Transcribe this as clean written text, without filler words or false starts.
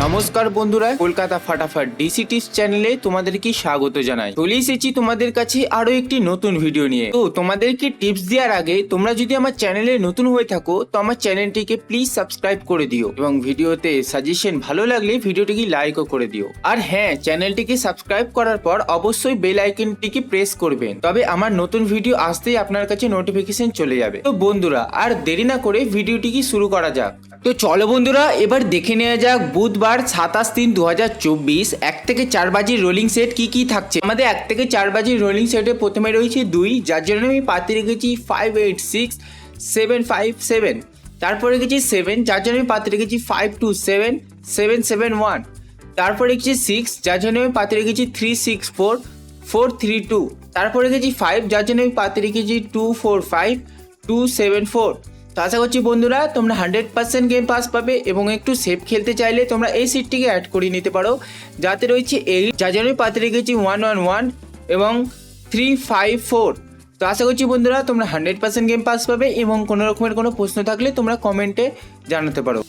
নমস্কার বন্ধুরা, Kolkata ফাটাফাট DC tips চ্যানেলে তোমাদেরকে স্বাগত জানাই। চলে এসেছি তোমাদের কাছে আরো একটি নতুন ভিডিও নিয়ে। তো তোমাদেরকে টিপস দেওয়ার আগে তোমরা যদি আমার চ্যানেলে নতুন হয়ে থাকো তো আমার চ্যানেলটিকে প্লিজ সাবস্ক্রাইব করে দিও এবং ভিডিওতে সাজেশন ভালো লাগলে ভিডিওটিকে লাইকও করে দিও। আর হ্যাঁ, চ্যানেলটিকে সাবস্ক্রাইব করার পর অবশ্যই বেল আইকনটিকে প্রেস করবেন, তবে আমার নতুন ভিডিও আসতেই আপনার কাছে নোটিফিকেশন চলে যাবে। তো বন্ধুরা আর দেরি না করে ভিডিওটিকে শুরু করা যাক। তো চলো বন্ধুরা এবার দেখে নেওয়া যাক বুধবার 27/3/2024 1 থেকে 4 বাজির রোলিং সেট কি থাকছে। আমাদের 1 থেকে 4 বাজির রোলিং সেটে প্রথমে রয়েছে 2, যার জন্য আমি পাতে রেখেছি 586757। তারপরে রেখেছি 7, যার জন্য আমি পাতে রেখেছি 527771। তারপরে রেখেছি 6, যার জন্য আমি পাতে রেখেছি 364432। তারপরে রেখেছি 5, যার জন্য আমি পাতে রেখেছি 245274। তো আশা করছি বন্ধুরা তোমরা 100% গেম পাস পাবে এবং একটু সেফ খেলতে চাইলে তোমরা এই সিটটিকে অ্যাড করে নিতে পারো, যাতে রয়েছে 8, যার জন্য আমি পাতে রেখেছি 111 এবং 354। তো আশা করছি বন্ধুরা তোমরা 100% গেম পাস পাবে এবং কোনো রকমের কোনো প্রশ্ন থাকলে তোমরা কমেন্টে জানাতে পারো।